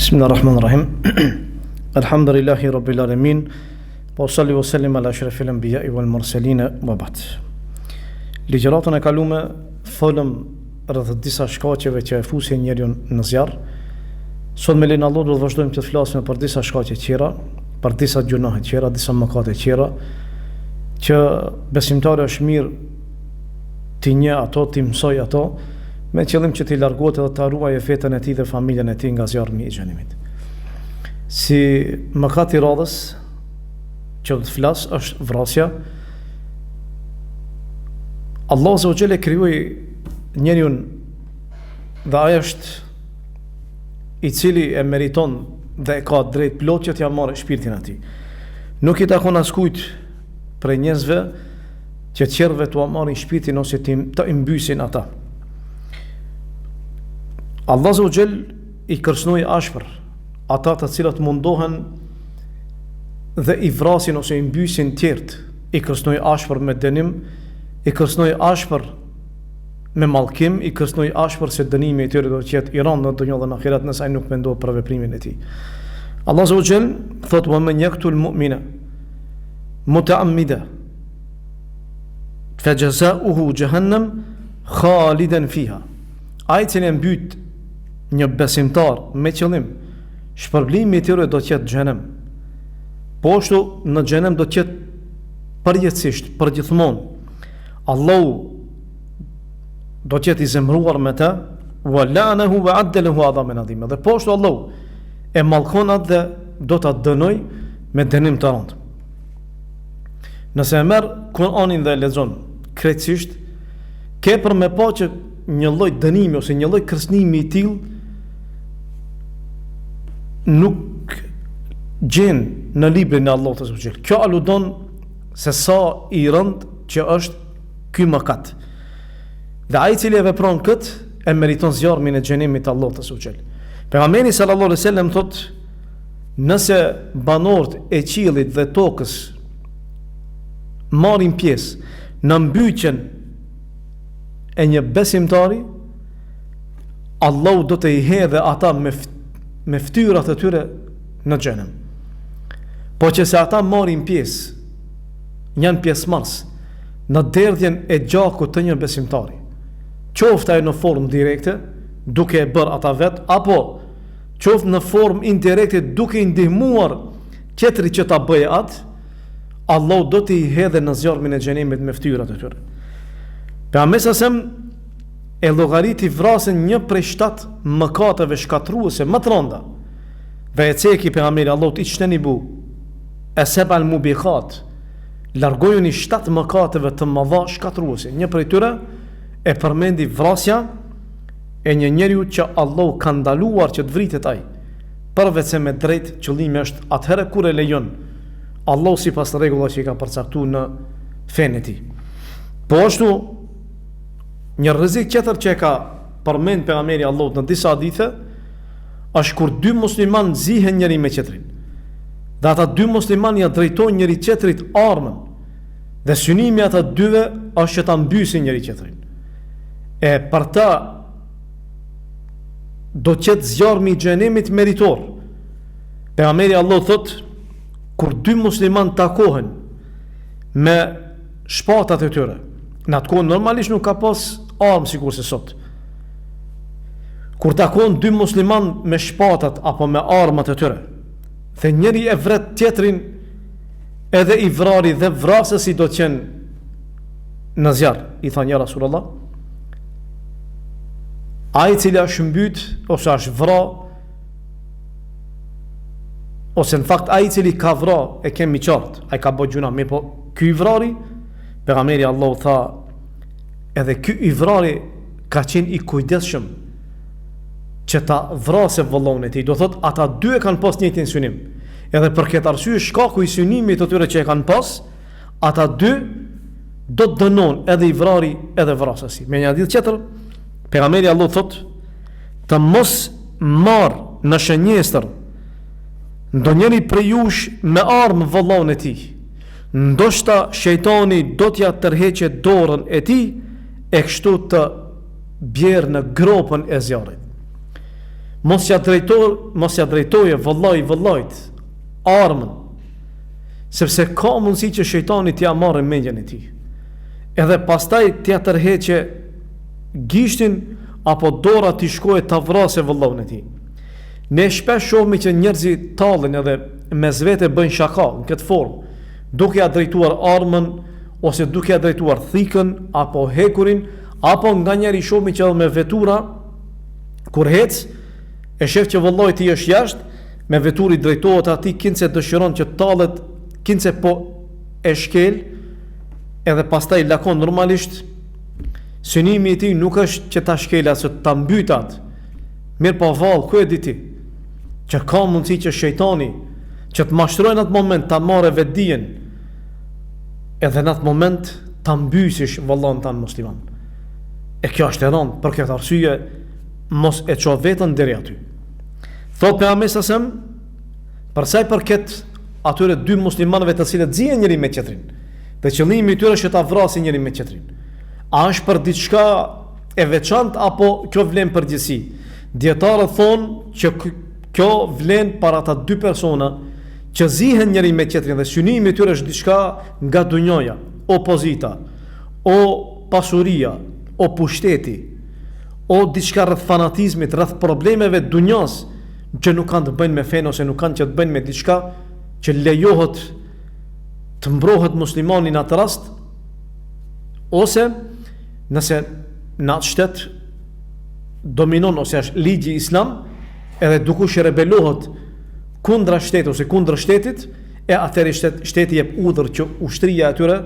Bismillahirrahmanirrahim. Alhamdulillahi rabbil alamin. Wa salli wa sallim ala ashrafil anbiya'i wal mursalin wa ba'd. Ligjëratën e kaluame folëm rreth disa shkaqeve që e fusin njeriu në zjarr. Sot me lenin Allah do të vazhdojmë të flasim për disa shkaqe të tjera, për disa gjunohe të tjera, disa mëkate të tjera që besimtari është mirë të njeh ato, të mësoj ato, me qëllim që t'i largohet edhe të ruajë fetën e tij dhe familjen e tij nga zjarmi i xhenemit. Si mëkat i radhës që do të flas është vrasja. Allah Azza wa Jalla krijoi njeriu dhe ai është i cili e meriton dhe e ka drejt plot që t'ia marrë shpirtin atij. Nuk i takon askujt prej njerëzve që qerrëve t'u marrin shpirtin ose të mbysin ata. Allah Azza wa Jall i kërcënoi ashpër ata të cilët mundohen dhe i vrasin ose i mbysin tjertë. I kërcënoi ashpër me dënim, i kërcënoi ashpër me mallkim, i kërcënoi ashpër se dënimi i tyre do të jetë i rëndë në dunjë dhe në ahiret nëse ai nuk mendon për veprimin e tij. Allah Azza wa Jall thotë: "Wa man yaqtul mu'mina muta'ammida fajaza'uhu jahannam khalidan fiha." Ai që e mbyt një besimtar me qëllim, shpërblimi i tyre do të jetë xhenem. Po ashtu në xhenem do të jetë përjetësisht, përgjithmonë. Allahu do të jetë i zemëruar me ta, wa la'anahu wa adda lahu adhaban adhima. Dhe po ashtu Allahu e mallkon atë dhe do ta dënoj me dënim të rëndë. Nëse e merr Kur'anin dhe e lexon krejtësisht, ke për me pa që një lloj dënimi ose një lloj kërcënimi i tillë nuk gjen në librin e Allahut azza wa jall. Kjo aludon se sa i rënd që është ky mëkat. Dhe ai i cili e vepron kët e meriton zjarmin e xhenemit të Allahut azza wa jall. Pejgamberi sallallahu alaihi wasallam thotë: nëse banorët e qiellit dhe tokës marrin pjesë në mbyqjen e një besimtari, Allahu do të i hedhë ata me ftyrat e tyre në xhenem. Po që se ata marrin pjesë, janë pjesëmarrës në derdhjen e gjakut të një besimtari, qoftë ai në formë direkte, duke e bërë ata vet, apo qoftë në formë indirekte, duke i ndihmuar tjetri që ta bëjë atë, Allahu do të i hedhë në zjarmin e xhenemit me ftyrat e tyre. Pejgamberi sa e llogariti vrasën një prej 7 mëkateve shkatruese më të rënda. Dhe e ceki pejgamberi Allahut: "Ijtanibu as-sab'al mubiqat." Largojuni 7 mëkateve të mëdha shkatruese. Një prej tyre e përmendi vrasja e një njeriu që Allahu ka ndaluar që të vritet ai, përveç se me drejt qëllimi është atëherë kur e lejon Allahu sipas rregullave që i ka përcaktuar në fenë e tij. Po ashtu një rrezik tjetër që e ka përmend pejgamberi Allahut në disa hadithe është kur 2 musliman zihen njëri me tjetrin. Dhe ata 2 musliman ja drejtojnë njëri tjetrit armën. Dhe synimi ata dyve është që ta mbysin njëri tjetrin. E për ta do të jetë zjarmi i xhenemit meritor. Pejgamberi Allahut thotë: kur 2 musliman takohen me shpatat e tyre, në atë kohë normalisht nuk ka pas armë sikur se sot. Kur takohen 2 musliman me shpatat apo me armat e tyre, dhe njëri e vret tjetrin, edhe i vrari dhe vrasësi do të qenë në zjarr, i tha një Rasulullah, ai i cili është mbyt ose është vra, ose në fakt ai i cili ka vra e kemi qartë, ai ka bërë gjuna, po ky i vrari, pejgamberi Allahu tha, edhe ky i vrari ka qenë i kujdesshëm që ta vrasë vëllon e tij. Do thot ata 2 e kanë pas njëjtin synim. Edhe për këtë arsye shkaku i synimit të tyre që e kanë pas, ata 2 do të dënon edhe i vrari edhe vrasësi. Me një hadith tjetër, pejgamberi Allahu thot: të mos marr në shënjestër ndonjëri prej jush me armë vëllon e tij. Ndoshta shejtani do t'ja tërheqë dorën e tij e kështu të bjerë në gropën e zjarrit. mos ja drejtoje vëllait armën, sepse ka mundësi që shejtani t'ja marrë mendjen e tij. Edhe pastaj t'ja tërheqe gishtin apo dora t'i shkojë ta vrasë vëllain e tij. Ne shpesh shohim që njerëzit tallen edhe mes vete bëjnë shaka në këtë formë, duke ja drejtuar armën ose duke ja drejtuar thikën apo hekurin, apo nganjëri shohim që edhe me vetura kur hec e shef që vëllai i tij është jashtë, me veturi drejtohet atij kinse dëshiron që tallet, kinse po e shkel, edhe pastaj lakon normalisht. Synimi i tij nuk është që ta shkel asë ta mbytat. Mirë po vallë, ku e di ti? Që ka mundësi që shejtani që të mashtrojnë në atë moment ta marrë vetdijen, edhe në atë moment ta mbysish vëllain tan musliman. E kjo është e rëndë, për këtë arsye mos e ço veten deri aty. Thot pejgamberi sasem, për sa i përket atyre dy muslimanëve të cilët zihen njëri me tjetrin, dhe qëllimi i tyre është ta vrasin njëri me tjetrin. A është për diçka e veçantë apo kjo vlen përgjithësi? Dietarët thonë që kjo vlen para ata dy persona që zihen njëri me tjetrin dhe synimi i tyre është diçka nga dunjoja, opozita, o pasuria, o pushteti, o diçka rreth fanatizmit, rreth problemeve dunjos që nuk kanë të bëjnë me fen ose nuk kanë që të bëjnë me diçka që lejohet të mbrohet muslimani në atë rast, ose nëse në atë shtet dominon ose është ligji islam, edhe dukush rebelohet kundra shtetit ose kundra shtetit, e atëherë shteti jep udhër që ushtria e tyre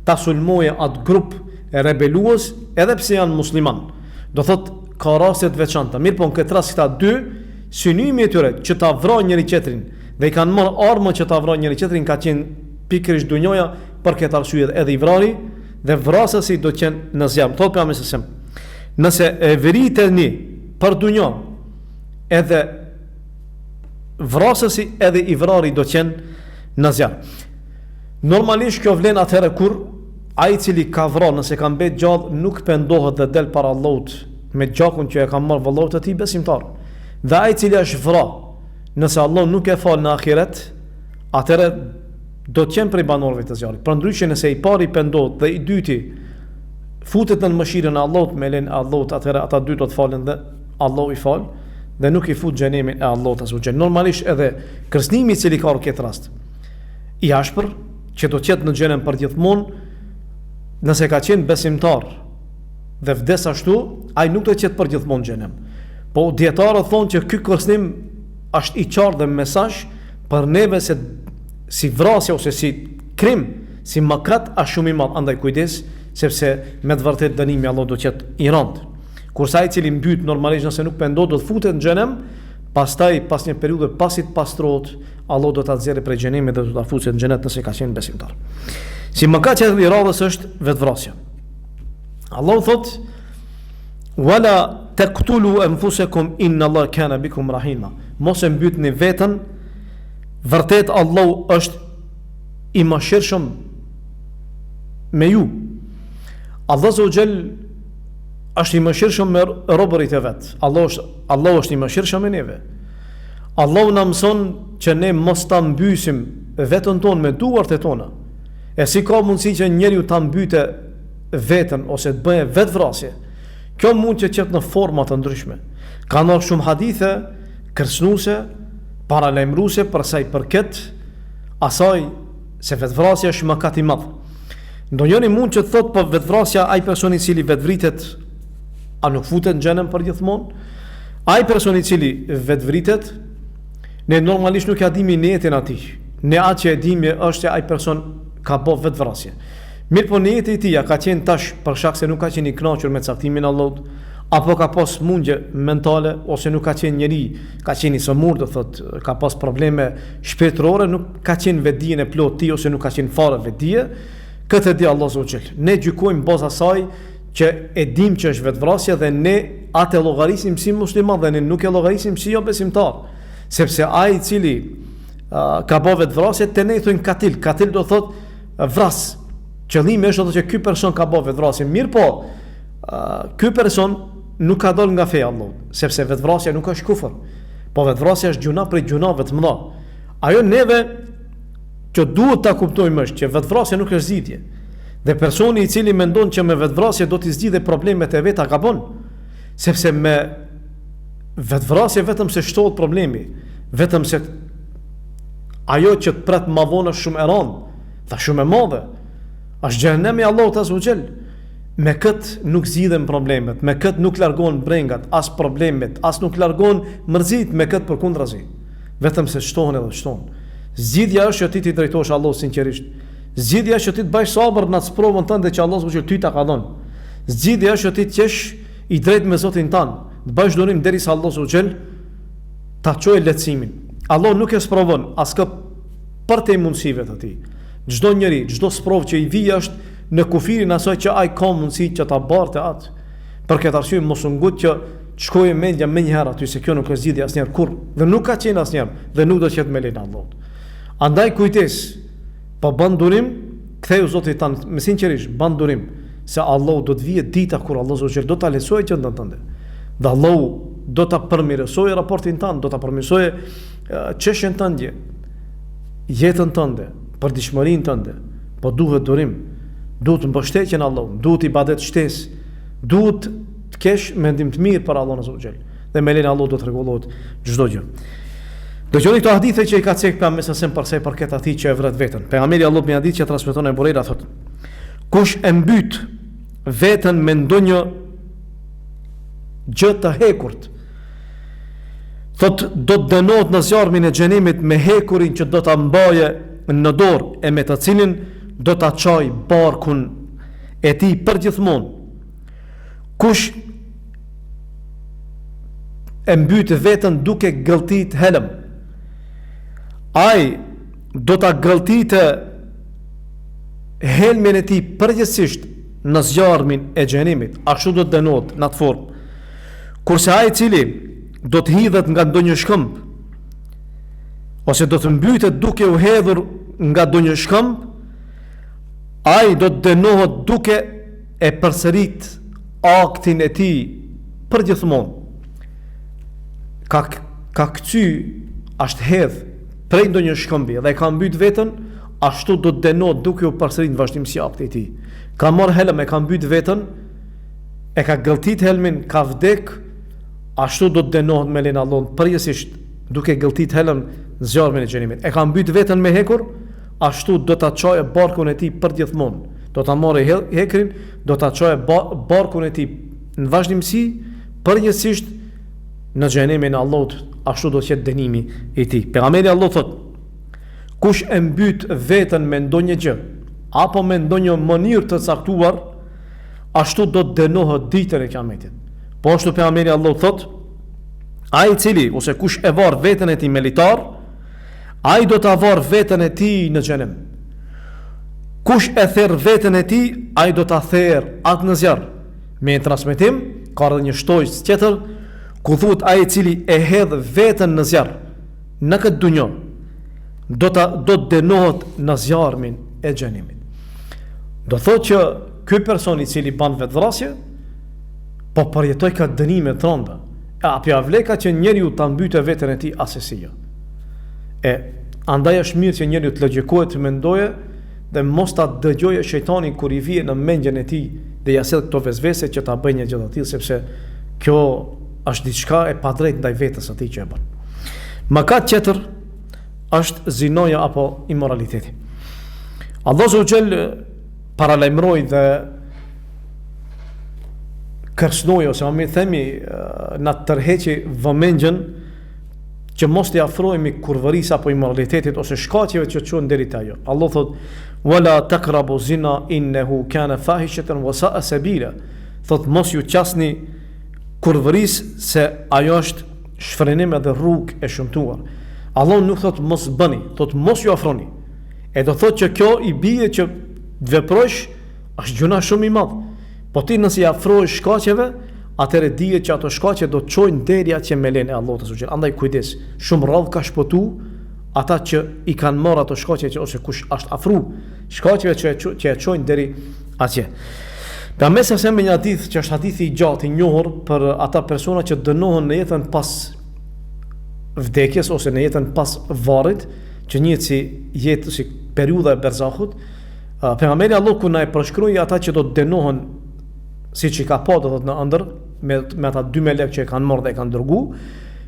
ta sulmoje atë grup rebelues edhe pse janë musliman. Do thot ka raste të veçanta. Mirë po në këtë rast këta dy, synimi i tyre që ta vrojnë njëri tjetrin dhe i kanë marrë armën që ta vrojnë njëri tjetrin ka qenë pikërisht dunjoja, për këtë arsye edhe i vrari dhe vrasësi do të qenë në zjarr. Thotë pejgamberi sallallahu alajhi wasallam, nëse e veriteni për dunjë, edhe vrasësi edhe i vrari do të qenë në zjarr. Normalisht kjo vlen atëherë kur ai i cili ka vrarë, nëse ka mbet gjallë, nuk pendohet dhe del para Allahut me gjakun që e ka marrë vëllaut të tij besimtar. Dhe ai i cili është vrarë, nëse Allah nuk e fal në ahiret, atëherë do të qenë prej banorëve të zjarrit. Përndryshe nëse i pari pendohet dhe i dyti futet në mëshirën e Allahut me lenë Allahut, atëherë ata dy do të falen dhe Allahu i fal dhe nuk i fut xhenemin e Allahut azza. Normalisht edhe kërcënimi i cili ka këtë rast i ashpër që do të jetë në xhenem për gjithmonë, nëse ka qenë besimtar dhe vdes ashtu, ai nuk do të jetë për gjithmonë në xhenem. Po dietarët thonë që ky kërcënim është i qartë dhe mesazh për neve se si vrasja ose si krim, si mëkat është shumë i madh, andaj kujdes, sepse me të vërtetë dënimi Allah do të jetë i rëndë. Kurse ai i cili mbyt normalisht nëse nuk pendohet do të futet në xhenem, pastaj pas një periudhe pasi të pastrohet, Allah do ta nxjerrë prej xhenemit dhe do ta futet në xhenet nëse ka qenë besimtar. Si mëkat që i radhës është vetvrasja. Allahu thot: "Wala taqtulu anfusakum inna Allah kana bikum rahima." Mos e mbytni veten, vërtet Allahu është i mëshirshëm me ju. Allah azza wa jall është i mëshirshëm me robërit e vet. Allahu është i mëshirshëm me neve. Allahu na mëson që ne mos ta mbysim veten tonë me duart e tona. E si ka mundësi që njeriu ta mbyte veten ose të bëjë vetvrasje? Kjo mund të qetë në forma të ndryshme. Ka ndonjë shumë hadithe kërcënuese, paralajmëruese për sa i përket asaj se vetvrasja është mëkat i madh. Ndonjëri mund që të thotë po vetvrasja ai personi i cili vetvritet a nuk futet në xhenem për gjithmonë? Ai personi i cili vetvritet, ne normalisht nuk ja dimi niyetin atij. Ne atë që e dimi është se ai person ka bërë vetvrasje. Mirë po niyeti i tij ka qenë tash për shkak se nuk ka qenë i kënaqur me caktimin e Allahut, apo ka pas mundje mentale, ose nuk ka qenë njeri, ka qenë i sëmur, do thot, ka pas probleme shpirtërore, nuk ka qenë vetdijen e plot ti, ose nuk ka qenë fare vetdije, këtë e di Allah zogjel. Ne gjykojmë bazë asaj që e dim që është vetvrasja dhe ne atë e llogarisim si musliman dhe ne nuk e llogarisim si jo besimtar, sepse ai i cili ka bërë vetvrasje te ne i thonë katil. Katil do thot vras. Qëllimi është që ky person ka bërë vetvrasje. Mirë po, ky person nuk ka dal nga feja Allahut, sepse vetvrasja nuk është kufër, po vetvrasja është gjuna prej gjunave të mëdha. Ajo neve që duhet ta kuptojmë është që vetvrasja nuk është zgjidhje. Dhe personi i cili mendon që me vetvrasje do t'i zgjidhë problemet e veta gabon, sepse me vetvrasje vetëm se shtohet problemi, vetëm se ajo që të pret ma vonë është shumë e rëndë, tha shumë e madhe, është xhenemi Allahut azza wa jall. Me këtë nuk zgjidhen problemet, me këtë nuk largon brengat, as problemet, as nuk largon mërzit, me këtë përkundrazi. Vetëm se shtohen edhe shtohen. Zgjidhja është që ti t'i drejtohesh Allahut sinqerisht. Zgjidhja është që ti të bësh sabër në atë provën tënde që Allahu subhanahu ty ta ka dhënë. Zgjidhja është që ti të jesh i drejtë me Zotin tan, të bësh durim derisa Allahu subhanahu ta çojë lehtësimin. Allah nuk e sprovon askë për të mundësive të tij. Çdo njeri, çdo sprov që i vijë është në kufirin asaj që ai ka mundësi që ta barte atë. Për këtë arsye mos u ngut që të shkojë mendja më një herë aty se kjo nuk është zgjidhje asnjëherë kurrë dhe nuk ka qenë asnjëherë dhe nuk do të jetë me lenin Allahut. Andaj kujdes, po bën durim, ktheu Zotit tan me sinqerisht, bën durim se Allahu do të vijë dita kur Allahu subhanahu do ta lësojë gjendën tënde. Dhe Allahu do ta përmirësojë raportin tan, do ta përmirësojë çështjen tënde, jetën tënde, përditshmërinë tënde. Po duhet durim, duhet mbështetje në Allah, duhet ibadet shtesë, duhet të kesh mendim të mirë për Allahun azza wa jall. Dhe me lenin Allah do të rregullohet çdo gjë. Dëgjoni këto hadithe që i ka cek për mesasem për sa i përket atij që e vret veten. Pejgamberi Allahut me hadith që transmeton e Bureira thotë: kush e mbyt veten me ndonjë gjë të hekurt, thotë do të dënohet në zjarmin e xhenemit me hekurin që do ta mbaje në dorë e me të cilin do ta çoj barkun e tij përgjithmonë. Kush e mbyt veten duke gëlltit helm, ai do ta gëlltitë helmin e tij përgjithsisht në zjarmin e xhenemit, ashtu do të dënohet në atë formë. Kurse ai i cili do të hidhet nga ndonjë shkëmb, ose do të mbytet duke u hedhur nga ndonjë shkëmb, ai do të dënohet duke e përsërit aktin e tij përgjithmonë. Ka kthye, është hedh prej ndonjë shkëmbi dhe ka mbyt veten, ashtu do të dënohet duke u përsërit vazhdimsi akti i tij. Ka marr helm, e ka mbyt veten, e ka gëlltit helmin, ka vdek, ashtu do të dënohet me lenin Allahut përgjithsisht duke gëlltit helm në zjarmin e xhenemit. E ka mbyt veten me hekur, ashtu do ta çojë barkun e tij përgjithmonë. Do ta marrë hekrin, do ta çojë barkun e tij në vazhdimsi përgjithsisht në xhenemin e Allahut, ashtu do të jetë dënimi i tij. Pejgamberi Allah thotë: kush e mbyt veten me ndonjë gjë apo me ndonjë mënyrë të caktuar, ashtu do të dënohet ditën e Kiametit. Po ashtu pejgamberi Allah thotë: ai i cili ose kush e varr veten e tij me litar, ai do ta varr veten e tij në xhenem. Kush e therr veten e tij, ai do ta therr atë në zjarr. Me transmetim ka edhe një shtojës tjetër ku thuhet ai i cili e hedh veten në zjarr në këtë dunjë do të dënohet në zjarmin e xhenemit. Do thotë që ky person i cili bën vetvrasje po përjetoj ka dënime të rënda. Apo ja vleka që njeriu ta mbytë veten e tij asesijo. Andaj është mirë që njeriu të logjikohet, të mendojë dhe mos ta dëgjojë shejtanin kur i vije në mendjen e tij dhe ja sjell këto vezvese që ta bëjë një gjë të tillë, sepse kjo është diçka e padrejtë ndaj vetes atij që e bën. Mëkat tjetër është zinoja apo immoraliteti. Allahu subhanahu paralajmëroi dhe kërcënoi ose më themi na tërheqi vëmendjen që mos t'i afrohemi kurvërisë apo immoralitetit ose shkaqeve që çon deri te ajo. Allah thot: "Wala taqrabu zina innahu kana fahishatan wa sa'a sabila." Thot mos ju qasni kurvërisë se ajo është shfrenim edhe rrugë e shëmtuar. Allah nuk thot mos bëni, thot mos ju afroni. E do thot që kjo i bie që të veprosh është gjuna shumë i madh. Po ti nëse i afrohesh shkaqeve, atëre dihet që ato shkaqe do të çojnë deri atje me lenë e Allahut subhanahu wa taala. Andaj kujdes, shumë rradh ka shpëtu ata që i kanë marrë ato shkaqe ose kush është afru shkaqeve që e çojnë deri atje. Pejgamberi sa me një hadith që është hadithi i gjatë i njohur për ata persona që dënohen në jetën pas vdekjes ose në jetën pas varrit, që njihet si jetë si periudha e berzahut. Pejgamberi Allah ku na e përshkroi ata që do të dënohen siç i ka pa do thot në ëndër me ata dy melek që e kanë marrë dhe e kanë dërgu.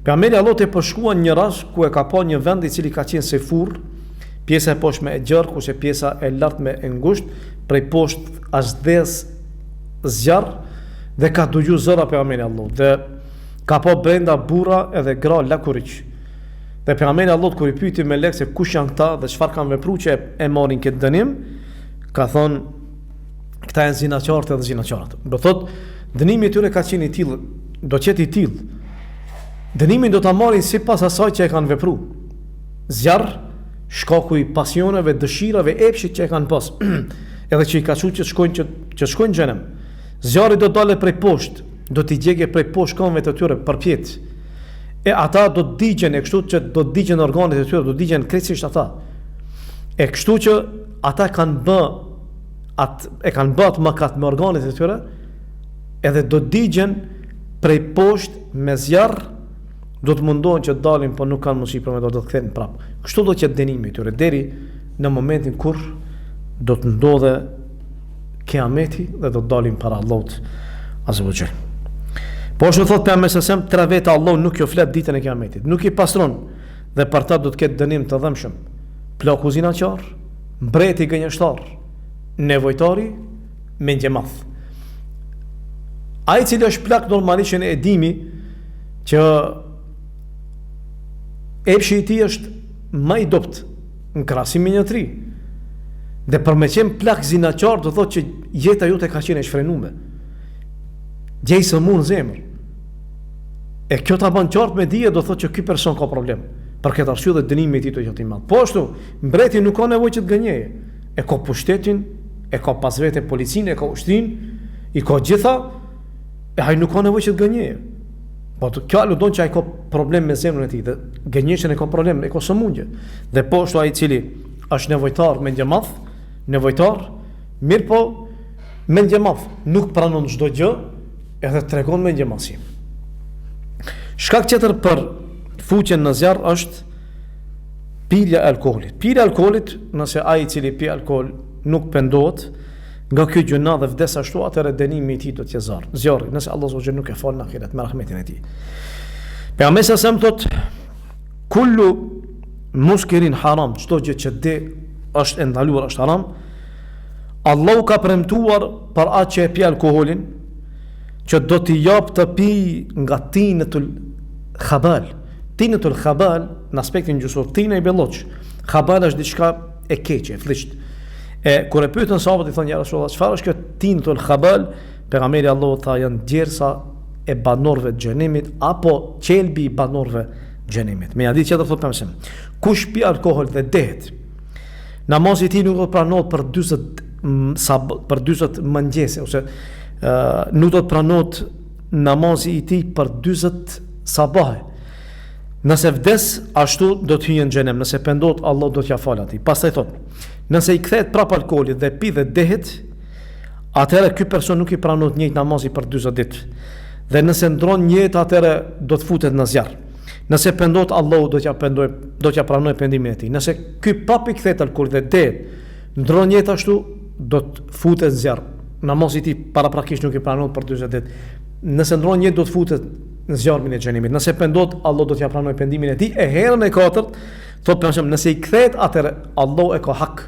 Pejgamberi Allah të përshkruan një rast ku e ka pa një vend i cili ka qenë si furr, pjesa e poshtme e gjerë, kurse pjesa e lartme e ngushtë, prej poshtë ashdhes zjarr, dhe ka dëgju zëra pejgamberi Allah, dhe ka pa brenda burra edhe gra lakuriq. Dhe pejgamberi Allah kur i pyeti melek se kush janë këta dhe çfarë kanë vepruar që e marrin këtë dënim, ka thonë këta janë zinaçarët edhe zinaçarët. Do thot dënimi i tyre ka qenë i tillë, do të jetë i tillë. Dënimin do ta marrin sipas asaj që e kanë vepruar. Zjarr, shkaku i pasioneve, dëshirave, epshit që e kanë pas, edhe që i ka thënë që shkojnë në xhenem. Zjarri do dalë prej poshtë, do t'i gjegje prej poshtë këmbëve të tyre përpjet. E ata do të digjen, e kështu që do të digjen organet e tyre, do të digjen krejtësisht ata. E kështu që ata kanë bë atë mëkat me organet e tyre, edhe do të digjen prej poshtë me zjarr, do të mundohen që dalin, po nuk kanë mundësi për me do të kthehen prapë. Kështu do të jetë dënimi i tyre deri në momentin kur do të ndodhe kiameti dhe do të dalin para Allahut azza wa jall. Po ashtu thot pejgamberi sa 3 vete Allah nuk jo flet ditën e kiametit, nuk i pastron, dhe për ta do të ketë dënim të dhëmshëm. Plaku zinaçar, mbreti gënjeshtar, nevojtari, mendjemath. Ai cili është plak normalisht e dimi që epshi i tij është më i dopt në krahasim me një tri. Dhe për me qenë plak zinaçar do thotë që jeta jote ka qenë e shfrenuar. Gjej së mund zemër. E kjo ta bën qartë me dije do thotë që ky person ka problem. Për këtë arsye dhe dënimi i tij do jetë i madh. Po ashtu, mbreti nuk ka nevojë që të gënjeje. E ka pushtetin, e ka pas vete policinë, e ka ushtrinë, i ka gjitha, e ai nuk ka nevojë që të gënjeje. Po kjo aludon që ai ka problem me zemrën e tij, dhe gënjeshtën e ka problem, e ka sëmundje. Dhe po ashtu ai i cili është nevojtar me ndjemath, nevojtar, mirë po me ndjemath, nuk pranon çdo gjë, edhe tregon me ndjemathsi. Shkak tjetër për fuqen në zjarr është pirja e alkoolit. Pirja e alkoolit, nëse ai i cili pi alkool nuk pendohet nga ky gjuna dhe vdes ashtu, atëherë dënimi i tij do të jetë zjarri, nëse Allah subhanahu nuk e fal në ahiret me rahmetin e tij. Pejgamberi sa thot kullu muskirin haram, çdo gjë që de është e ndaluar është haram. Allahu ka premtuar për atë që e pi alkoolin që do t'i jap të pi nga tinatul khabal. Tinatul khabal në aspektin gjuhësor, tina i belloç. Khabal është diçka e keqe, flisht. E kur e pyetën sahabët i thonë ja Rasulullah, çfarë është kjo tinatul khabal? Pejgamberi Allahu tha janë djersa e banorëve të xhenemit apo qelbi i banorëve të xhenemit. Me hadith tjetër thotë pejgamberi, kush pi alkool dhe dehet, namazi i tij nuk do të pranohet për 40 mëngjese ose nuk do të pranohet namazi i tij për 40 sabahe. Nëse vdes ashtu do të hyjë në xhenem, nëse pendohet Allah do t'ia falë atij. Pastaj thotë, nëse i kthehet prapë alkoolit dhe pi dhe dehet, atëherë ky person nuk i pranohet njëjtë namazi për 40 ditë. Dhe nëse ndron njëjtë, atëherë do të futet në zjarr. Nëse pendohet Allah do t'ia pranojë pendimin e tij. Nëse ky prapë i kthehet alkoolit dhe dehet, ndron njëjtë ashtu, do të futet në zjarr. Namazi i tij paraprakisht nuk i pranohet për 40 ditë. Nëse ndron njëjtë do të futet në zjarmin e xhenemit. Nëse pendohet, Allah do t'ia pranojë pendimin e tij. E herën e katërt, thotë pejgamberi, nëse i kthehet, atëherë Allah e ka hak.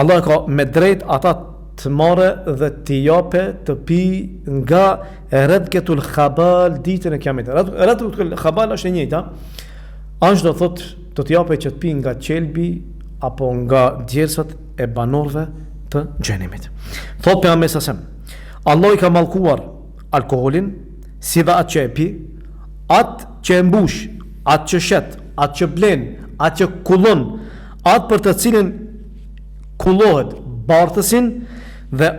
Allah e ka me drejt ata të marrë dhe t'i jape të pi nga redketul khabal ditën e kiametit. Redketul khabal është e njëjta. Ashtu do thotë do t'i jape që të pi nga qelbi apo nga djersat e banorëve të xhenemit. Thotë pejgamberi sa Allah i ka mallkuar alkoolin, si dhe atë që e pi, atë që e mbush, atë që shet, atë që blen, atë që kullon, atë për të cilin kullohet bartësin dhe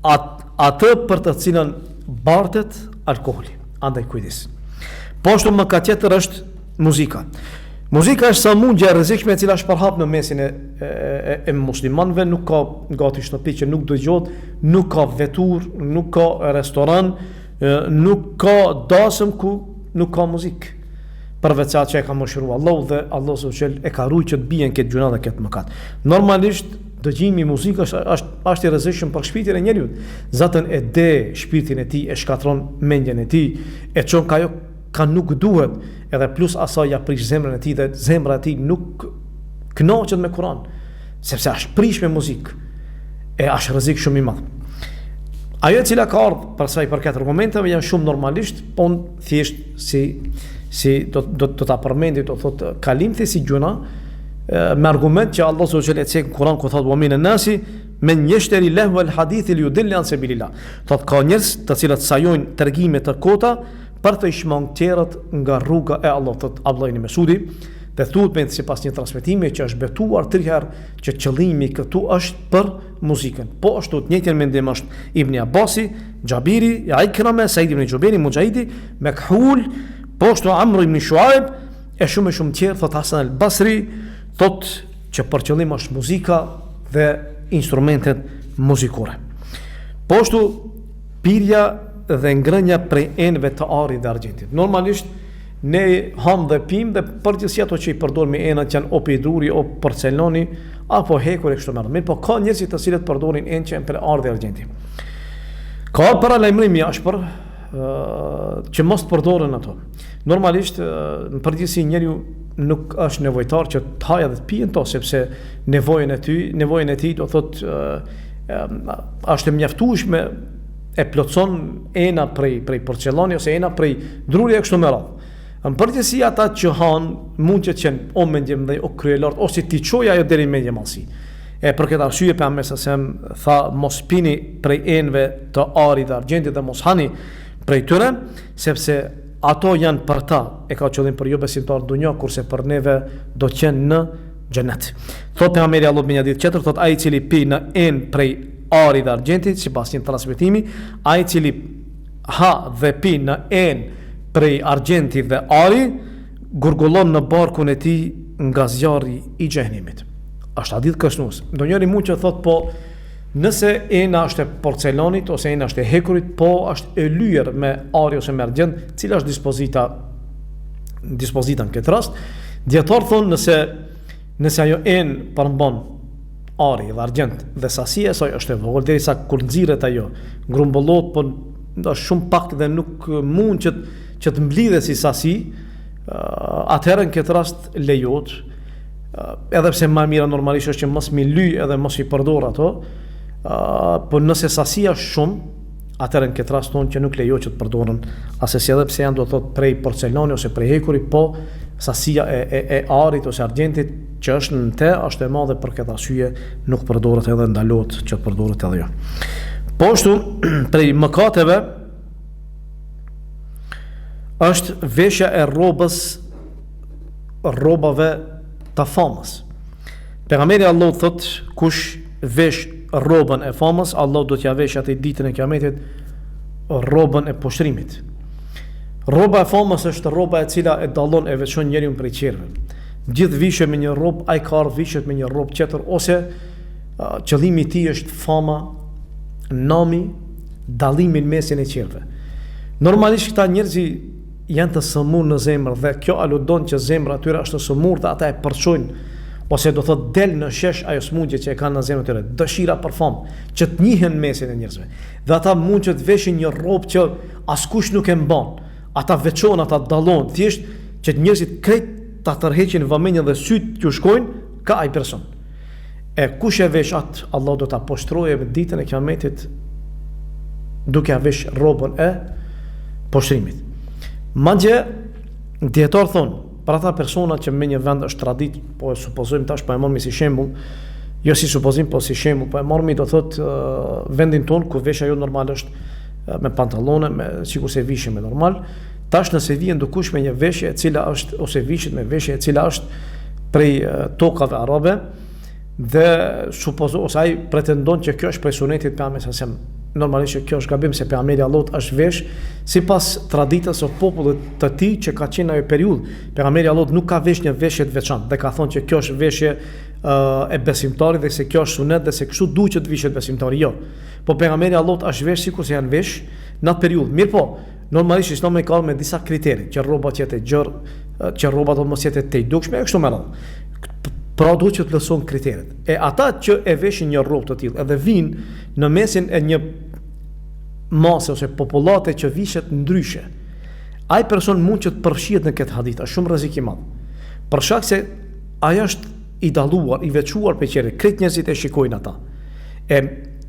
atë për të cilin bartet alkoholi. Andaj kujdis. Po ashtu mëkat tjetër është muzika. Muzika është sa mundje e rrezikshme e cila shpërhap në mesin e muslimanëve, nuk ka gati shtëpi që nuk dëgjohet, nuk ka vetur, nuk ka restoran, nuk ka dasëm ku nuk ka muzikë. Përveç atë që e ka mëshiruar Allahu dhe Allahu subhanahu e ka rujtë që të bien këtë gjuna dhe këtë mëkat. Normalisht dëgjimi i muzikës është i rrezikshëm për shpirtin e njeriu. Zatën e de shpirtin e tij, e shkatron mendjen e tij, e çon ka ajo ka nuk duhet, edhe plus asaj ja prish zemrën e tij dhe zemra e tij nuk kënaqet me Kur'an, sepse është prish me muzikë. E është rrezik shumë i madh. Ajo e cila ka ardhur për sa i përket argumenteve janë shumë normalisht, po thjesht si do ta përmendi, do thotë kalimthi si gjuna me argument që Allah subhanahu wa taala e në Kur'an ku thotë wa minan nasi men yashtari lahu al-hadith li yudilla an sabilillah. Thotë ka njerëz të cilët sajojnë tregime të kota për të shmangterët nga rruga e Allahut, thotë Abdullah ibn Mesudi, dhe thuhet me sipas një transmetimi që është betuar 3 herë që qëllimi këtu është për muzikën. Po ashtu të njëjtën mendim është Ibn Abbasi, Xhabiri, Ikrama, Said ibn Jubairi, Mujahidi, Makhul, po ashtu Amr ibn Shuaib, e shumë tjerë, thotë Hasan al-Basri, thotë që për qëllim është muzika dhe instrumentet muzikore. Po ashtu pirja dhe ngrënja prej enëve të arit dhe argjentit. Normalisht ne ham dhe pim dhe përgjithësi ato që i përdorim me enat janë o pidruri o porcelani apo hekur e kështu me radhë. Po ka njerëz të cilët përdorin enë që janë për art dhe argjenti. Ka paralajmërim i ashpër që mos përdoren ato. Normalisht në përgjithësi njeriu nuk është nevojtar që të hajë dhe të pijë to, sepse nevojën e tij do thotë është e mjaftueshme, e plotson ena prej porcelani ose ena prej druri e kështu me radhë. Në përgjithësi ata që han mund të qenë o mendje dhe o kryelart ose ti çoj ajo deri në mendje mallsi. E për këtë arsye pejgamberi sa tha mos pini prej enëve të arit dhe argjentit dhe mos hani prej tyre, sepse ato janë për ta, e ka qëllim për jo besimtar dunja, kurse për neve do të qenë në xhenet. Thotë pejgamberi Allahu bin hadith tjetër, thotë ai i cili pi në enë prej arit dhe argjentit, sipas një transmetimi, ai i cili ha dhe pi në enë prej argjentit dhe ari, gurgullon në barkun e tij nga zjarri i xhenemit. Është hadith kështues. Ndonjëri mund të thotë po nëse ena është e porcelanit ose ena është e hekurit, po është e lyer me ari ose me argjent, cila është dispozita në këtë rast. Dietar thonë nëse ajo enë përmban ari dhe argjent dhe sasia e saj është e vogël, derisa kur nxirret ajo grumbullot, po është shumë pak dhe nuk mund që të mblidhet si sasi, atëherë në këtë rast lejohet, edhe pse më mira normalisht është që mos mi lyj edhe mos i përdor ato, po nëse sasia është shumë, atëherë në këtë rast thonë që nuk lejohet që të përdoren asesi, edhe pse janë do të thotë prej porcelani ose prej hekurit, po sasia e arit ose argjentit që është në te është e madhe, për këtë arsye nuk përdoret edhe ndalohet që të përdoret edhe jo. Po ashtu prej mëkateve është veshja e robave të famës. Pejgamberi Allahu thot kush vesh robën e famës, Allahu do t'ja vesh atë ditën e Kiametit robën e poshtrimit. Roba e famës është roba e cila e dallon e veçon njeriu prej qerve. Gjithë vishet me një robë, ai ka vishet me një robë tjetër, ose qëllimi i tij është fama, nami, dallimi në mesin e qerve. Normalisht këta njerëz janë të sëmurë në zemër dhe kjo aludon që zemra atyre është të sëmurë dhe ata e përçojnë ose do thot del në shesh ajo smundje që e kanë në zemrën e tyre, dëshira për famë, që të njihen mesin e njerëzve. Dhe ata mund që të veshin një robë që askush nuk e mban. Ata veçon, ata dallon, thjesht që të njerëzit krejt ta tërheqin vëmendjen dhe syt që shkojnë ka ai person. E kush e vesh atë, Allah do ta poshtrojë në ditën e Kiametit duke ja vesh robën e poshtrimit. Madje dietar thonë për ata persona që me një vend është tradit, po e supozojmë tash, po e marrmi si shembull, jo si supozim, po si shembull, po e marrmi do thot vendin ton ku veshja jo normal është me pantallone, sikur se vishim me normal. Tash nëse vjen dukush me një veshje e cila është ose vishet me veshje e cila është prej tokave arabe dhe ose ai pretendon që kjo është prej sunetit pejgamberit normalisht që kjo është gabim se pejgamberi Allahut është vesh sipas traditës së popullit të tij që ka qenë ajo periudhë. Pejgamberi Allahut nuk ka vesh një veshje të veçantë dhe ka thonë që kjo është veshje e besimtarit dhe se kjo është sunet dhe se kështu duhet që të vishet besimtari. Jo. Po pejgamberi Allahut është vesh sikur se janë vesh në atë periudhë. Mirë po, normalisht Islami ka me disa kriteri, që rrobat jetë gjerë, që rrobat do mos jetë të dukshme e kështu me radhë. Pra duhet që të lëson kriteret. E ata që e veshin një rrobë të tillë edhe vinë në mesin e një mase ose popullate që vishet ndryshe, ai person mund që të përfshihet në këtë hadith, është shumë rrezik i madh. Për shkak se ai është i dalluar, i veçuar për qere, krejt njerëzit e shikojnë ata. E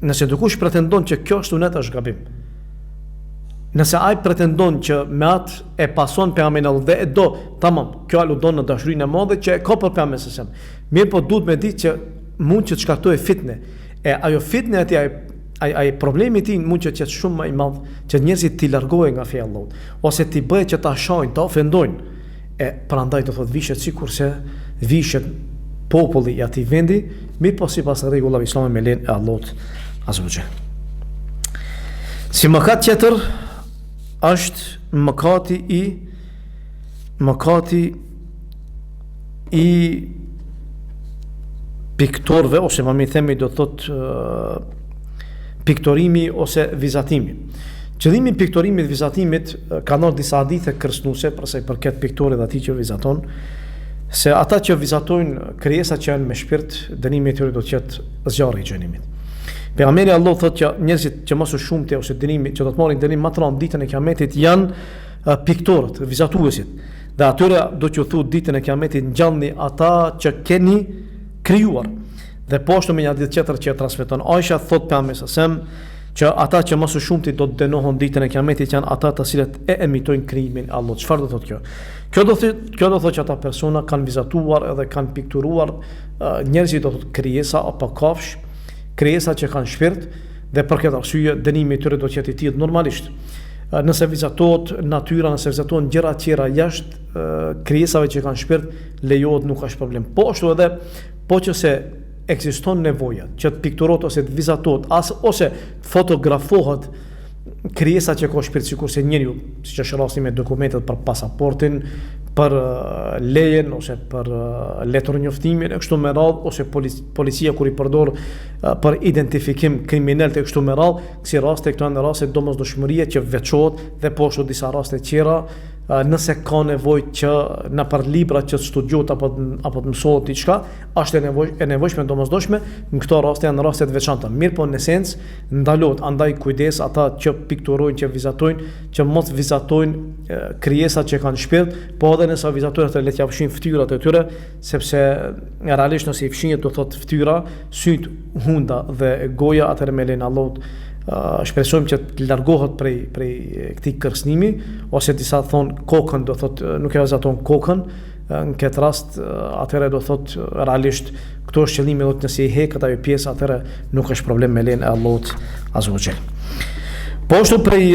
nëse dikush pretendon që kjo është sunet, është gabim. Nëse ai pretendon që me atë e pason pejgamberin Allah dhe e do, tamam, kjo aludon në dashurinë e madhe që e ka për pejgamberin sa. Mirë po duhet me ditë që mund që të shkaktojë fitne. E ajo fitne aty ai problemi i tij mund që të jetë shumë më i madh, që njerëzit t'i largohen nga feja e Allahut, ose t'i bëjë që ta shohin, ta ofendojnë. E prandaj do thotë vishet sikurse vishet populli i atij vendi, mirë po sipas rregullave islame me lenë e Allahut azza wa jall. Si mëkat tjetër është mëkati i piktorëve ose më mirë themi do thot piktorimi ose vizatimi. Qëllimi i piktorimit vizatimit ka ndonjë disa hadithe kërcënuese për sa i përket piktorit dhe atij që vizaton, se ata që vizatojnë krijesat që janë me shpirt, dënimi i tyre do të jetë zjarri i xhenimit. Pejgamberi Allah thotë që njerëzit që më së shumti ose dënimi që do të marrin dënim më të rënd ditën e Kiametit janë piktorët, vizatuesit. Dhe atyre do t'ju thuhet ditën e Kiametit ngjallni ata që keni krijuar. Dhe po ashtu me një hadith tjetër që e transmeton Aisha thotë pejgamberi sem që ata që më së shumti do të dënohen ditën e Kiametit janë ata të cilët e emitojnë krijimin e Allahut. Çfarë do thotë kjo? Kjo do thotë që ata persona kanë vizatuar edhe kanë pikturuar njerëzit do thotë krijesa apo kafsh, krijesa që kanë shpirt dhe për këtë arsye dënimi i tyre do të jetë i tillë normalisht. Nëse vizatohet natyra, nëse vizatohen gjëra të tjera jashtë krijesave që kanë shpirt, lejohet, nuk ka problem. Po ashtu edhe po që se ekziston nevoja që të pikturohet ose të vizatohet ose të fotografohet krijesa që ka shpirt, sikurse njeriu, siç është rasti me dokumentet për pasaportin, për lejen ose për letër njoftimin e kështu me radhë, ose policia kur i përdor për identifikim kriminal të kështu me radhë, kësi raste këto janë raste domosdoshmërie që veçohet dhe po ashtu disa raste tjera nëse ka nevojë që në për libra që të studiohet apo të mësohet diçka, është e nevojshme domosdoshme, në këto raste janë raste të veçanta. Mirë po në esencë ndalohet, andaj kujdes ata që pikturojnë, që vizatojnë, që mos vizatojnë krijesat që kanë shpirt, po edhe nëse vizatojnë atë le t'ia fshin fytyrat e tyre, sepse realisht nëse i fshinjet do thotë fytyra, syt, hunda dhe goja, atëherë me lenin Allahut shpresojmë që të largohet prej këtij kërcënimi, ose disa thonë kokën, do thotë nuk e vizaton kokën, në këtë rast atëherë do thotë realisht këto është qëllimi, do të nëse i heket ajo pjesë, atëherë nuk është problem me lenin e Allahut azza wa jall. Po ashtu prej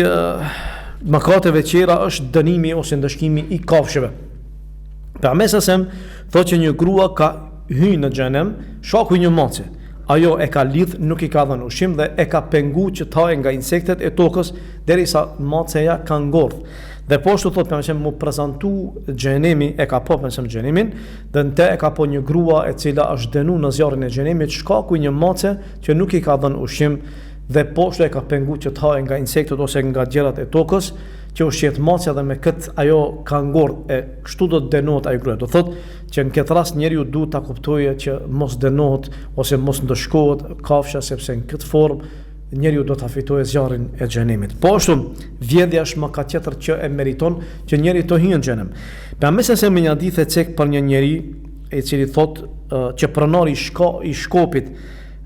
mëkateve tjera është dënimi ose ndëshkimi i kafshëve. Pejgamberi thotë që një grua ka hyrë në xhenem shaku i një mace. Ajo e ka lidh, nuk i ka dhënë ushqim dhe e ka pengu që të hajë nga insektet e tokës derisa maceja ka ngordh. Dhe po ashtu thotë pejgamberi mu prezantu xhenemi, e ka po pejgamberi xhenemin, dhe në te e ka po një grua e cila është dënuar në zjarrin e xhenemit shkaku i një mace që nuk i ka dhënë ushqim dhe po ashtu e ka pengu që të hajë nga insektet ose nga gjërat e tokës që ushqet macja dhe me këtë ajo ka ngordh, e kështu do të dënohet ajo grua. Do thotë që në këtë rast njeriu duhet ta kuptojë që mos dënohet ose mos ndëshkohet kafsha, sepse në këtë formë njeriu do ta fitojë zjarrin e xhenemit. Po ashtu vjedhja është mëkat tjetër që e meriton që njeriu të hyjë në xhenem. Pejgamberi se me një hadith e cek për një njeri i cili thotë që pronari i shkopit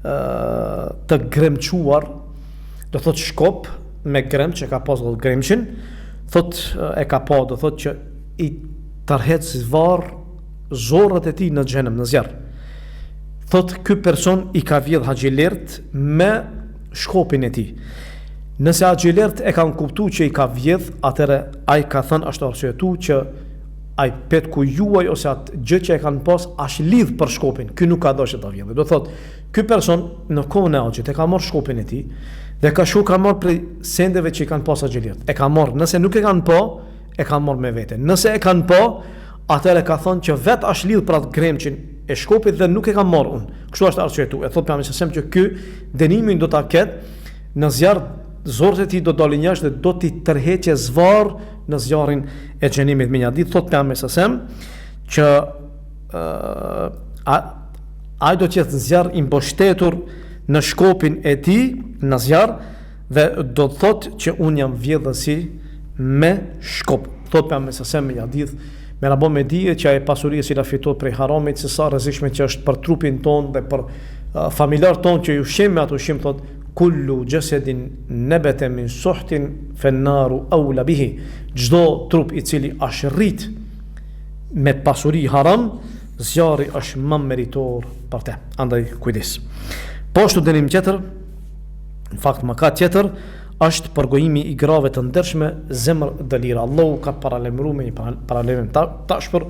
të gremçuar, do thotë shkop me grem që ka pas do gremçin, thotë e ka pa, do thotë që i tërheq zvarr zorrat e tij në xhenem, në zjarr. Thotë ky person i ka vjedh haxhilert me shkopin e tij. Nëse haxhilert e kanë kuptuar që i ka vjedh, atëherë ai ka thënë ashtu arsyetu që ai petku juaj ose atë gjë që e kanë pas është lidh për shkopin. Ky nuk ka dashur ta vjedhë. Do thotë ky person në kohën e haxhit e ka marrë shkopin e tij Dhe ka shku ka marrë prej sendeve që i kanë pas agjeliat. E ka marrë, nëse nuk e kanë pa, e kanë marrë me vete. Nëse e kanë pa, atëherë ka thonë që vetë është lidh për atë gremçin e shkopit dhe nuk e kam marrë unë. Kështu është arsyetu. E thot pejgamberi sa që ky dënimin do ta ketë në zjarr, zorët e tij do dalin jashtë dhe do t'i tërheqë zvarr në zjarrin e xhenimit me një ditë. Thot pejgamberi sa që ai do të jetë zjarr i mbështetur në shkopin e tij në zjarr dhe do të thotë që unë jam vjedhësi me shkop. Thot pejgamberi sa me një ditë me rabo me dije që ai pasuria që la fitot prej haramit, se sa rrezikshme që është për trupin ton dhe për familjar ton që ju shem me ato shem, thot kullu jasadin nabata min suhtin fan-naru awla bihi. Çdo trup i cili është rrit me pasuri haram, zjarri është më meritor për te. Andaj kujdes. Po ashtu dënim tjetër, në fakt mëkat tjetër, është përgojimi i grave të ndershme zemër dëlira. Allahu ka paralemruar me një paralemrim tashpër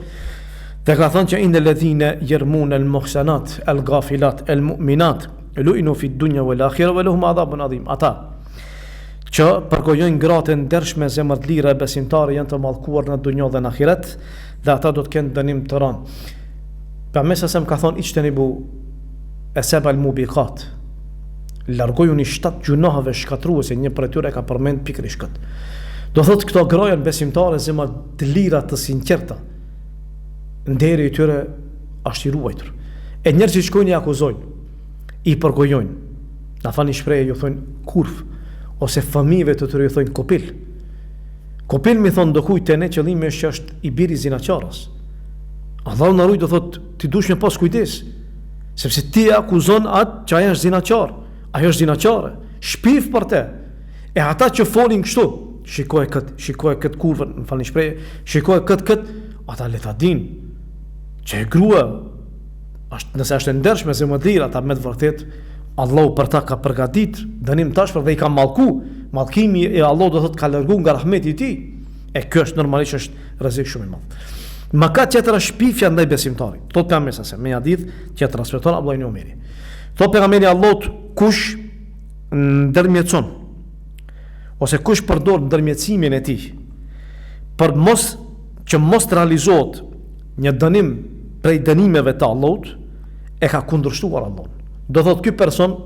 dhe ka thënë që innal ladhina yarmuna al-muhsanat al-ghafilat al-mu'minat lu'inu fi dunya wal akhirah wa lahum adhabun adhim. Ata që përgojojnë gratë të ndershme zemër të lira besimtare janë të mallkuar në dunjë dhe në ahiret dhe ata do të kenë dënim të rënd. Pejgamberi sa ka thonë ijtanibu asab al-mubiqat. Largojuni 7 gjunaheve shkatruese, një për tyre ka përmend pikërisht këtë. Do thotë këto gra janë besimtare zemra të lira të sinqerta. Nderi i tyre është i ruajtur. E njerëzit që shkojnë i akuzojnë, i përgojojnë. Na fani shprehje ju thonë kurf ose fëmijëve të tyre ju thonë kopil. Kopil mi thonë do kujt te ne qëllimi është që është i biri zinaçarës. Allahu na ruaj, do thotë ti dush me pas kujdes, sepse ti akuzon atë që ai është zinaçar. Ajo është zinaçare, shpif për te. E ata që folin kështu, shikoj këtë kurvën, më falni shprehje, shikoj këtë, ata le ta dinë që e grua, nëse është e ndershme zemër të lira, ata me të vërtet, Allahu për ta ka përgatit dënim tashpër dhe i ka mallku. Mallkimi e Allahu do thotë ka largu nga rahmeti i tij. E kjo është normalisht është rrezik shumë i madh. Mëkat tjetër është shpifja ndaj besimtarit. Thot pejgamberi sa me një hadith që transmeton Abdullah ibn Umeri. Thot pejgamberi Allahut, kush ndërmjetson ose kush përdor ndërmjetësimin e tij për mos të realizohet një dënim prej dënimeve të Allahut, e ka kundërshtuar Allahun. Do thot ky person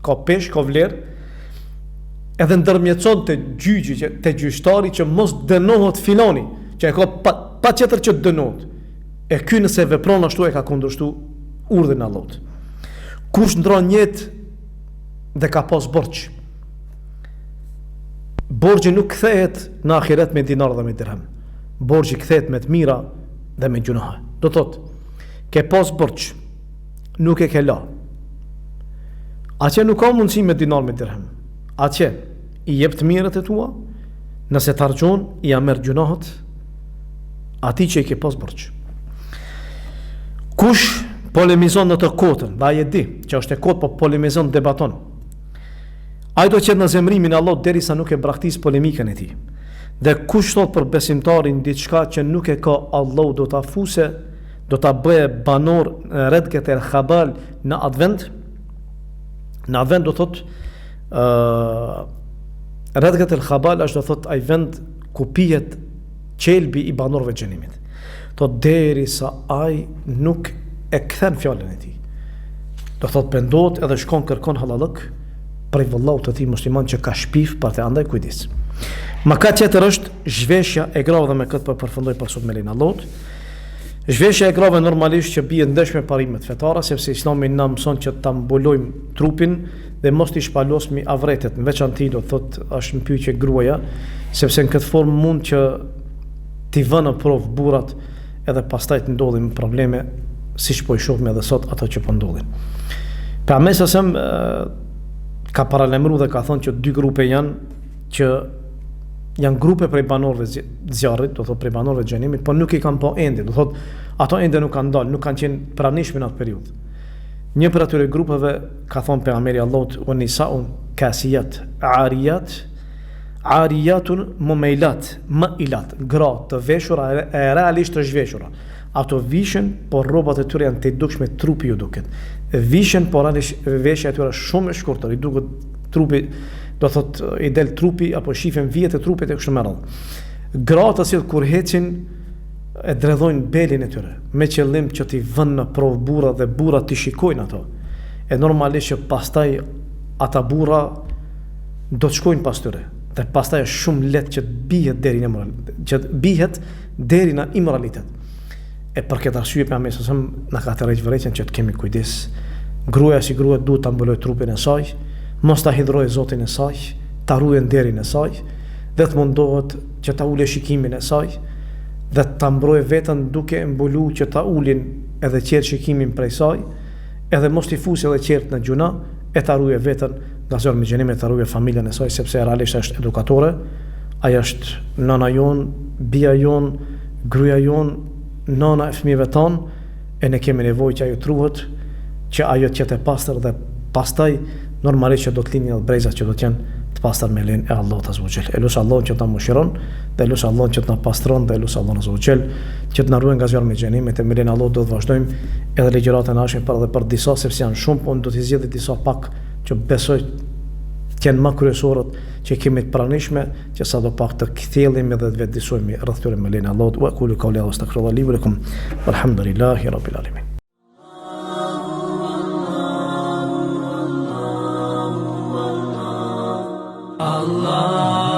ka pesh, ka vlerë, edhe ndërmjetson te gjyqi, te gjyqtari që mos dënohet filani, që e ka pa tjetër që dënohet. E ky nëse vepron ashtu e ka kundërshtuar urdhën e Allahut. Kush ndron jetë dhe ka pas borxh, borxhi nuk kthehet në ahiret me dinar dhe me dirham. Borxhi kthehet me të mira dhe me gjunahe. Do thot, ke pas borxh, nuk e ke la. Atje nuk ka mundësi me dinar me dirham. Atje i jep të mirët e tua, nëse të harxhon i merr gjunahet atij që i ke pas borxh. Kush polemizon në të kotën, dhe ai e di që është e kotë, po polemizon, debaton, ai do qetë në zemrimin e Allahut derisa nuk e braktis polemikën e tij. Dhe kush thot për besimtarin diçka që nuk e ka Allahu, do ta fuse, do ta bëje banor redket e khabal në advent. Në advent do thot redket e khabal është, do thot ai vend ku pihet qelbi i banorëve të xhenimit. Thot derisa ai nuk e kthen fjalën e tij, do thot pendohet edhe shkon kërkon halallëk prej vëllahu të tij musliman që ka shpif për të, andaj kujdes. Mëkat tjetër është zhveshja e grave, dhe me këtë po përfundoj për sot me lenin Allahut. Zhveshja e grave normalisht që bie ndesh me parimet fetare, sepse Islami na mëson që ta mbulojmë trupin dhe mos t'i shpalosmi avretet. Në veçantë do thot është në pyetje gruaja, sepse në këtë formë mund që t'i vënë në provë burrat edhe pastaj të ndodhin probleme, siç po i shohim edhe sot ato që po ndodhin. Pra mesasem ka paralemru dhe ka thonë që 2 grupe janë grupe prej banorëve zjarrit, do thot prej banorëve xhenimit, por nuk i kanë po ende, do thot ato ende nuk kanë dalë, nuk kanë qenë pranishme në atë periudhë. Një për atyre grupeve ka thonë pejgamberi Allahut, o nisaun kasiyat, ariyatun mumailat, mailat, gra të veshura, realisht të zhveshura. Ato vishen, por rrobat e tyre janë të dukshme, trupi ju duket. Vishen, por realisht veshja e tyre shumë e shkurtër, i duket trupi, do thot i del trupi apo shifen vjet e trupit e kështu me radhë. Gratë që kur hecin e dredhojnë belin e tyre me qëllim që t'i vënë në provë burra dhe burra t'i shikojnë ato. E normalisht që pastaj ata burra do të shkojnë pas tyre. Dhe pastaj është shumë lehtë që bihet deri në immoralitet. E për këtë arsye pejgamberi sallallahu na ka thënë vërejtën që të kemi kujdes. Gruaja si grua duhet ta mbulojë trupin e saj, mos ta hidhrojë Zotin e saj, ta ruajë nderin e saj, dhe të mundohet që ta ulë shikimin e saj, dhe ta mbrojë veten duke mbuluar që ta ulin edhe qertë shikimin prej saj, edhe mos t'i fusë edhe qertë në gjuna, e ta ruajë veten nga zor me xhenim, e ta ruajë familjen e saj, sepse realisht është edukatore, ajo është nëna jon, bia jon, gruaja jon, nëna e fëmijëve tonë, e ne kemi nevojë që ajo truhet, që ajo të jetë e pastër dhe pastaj normalisht që do të lindin edhe brezat që do të jenë të pastër me lejen e Allahut azza wa jall. Elush Allahun që ta mëshiron, dhe elush Allahun që të na pastron, dhe elush Allahun azza wa jall që të na ruajë nga zjarri me xhenimet, e me lejen e Allahut do të vazhdojmë edhe ligjëratën e ashme për disa, sepse janë shumë, po do të zgjedh disa pak që besoj që janë më kryesorët që kemi të pranishme, që sa do pak të kthjellim edhe të vetëdijsojmë rreth tyre me lejen e Allahut. Wa qulu qawli astaghfirullahi li wa lakum walhamdulillahi rabbil alamin. Allah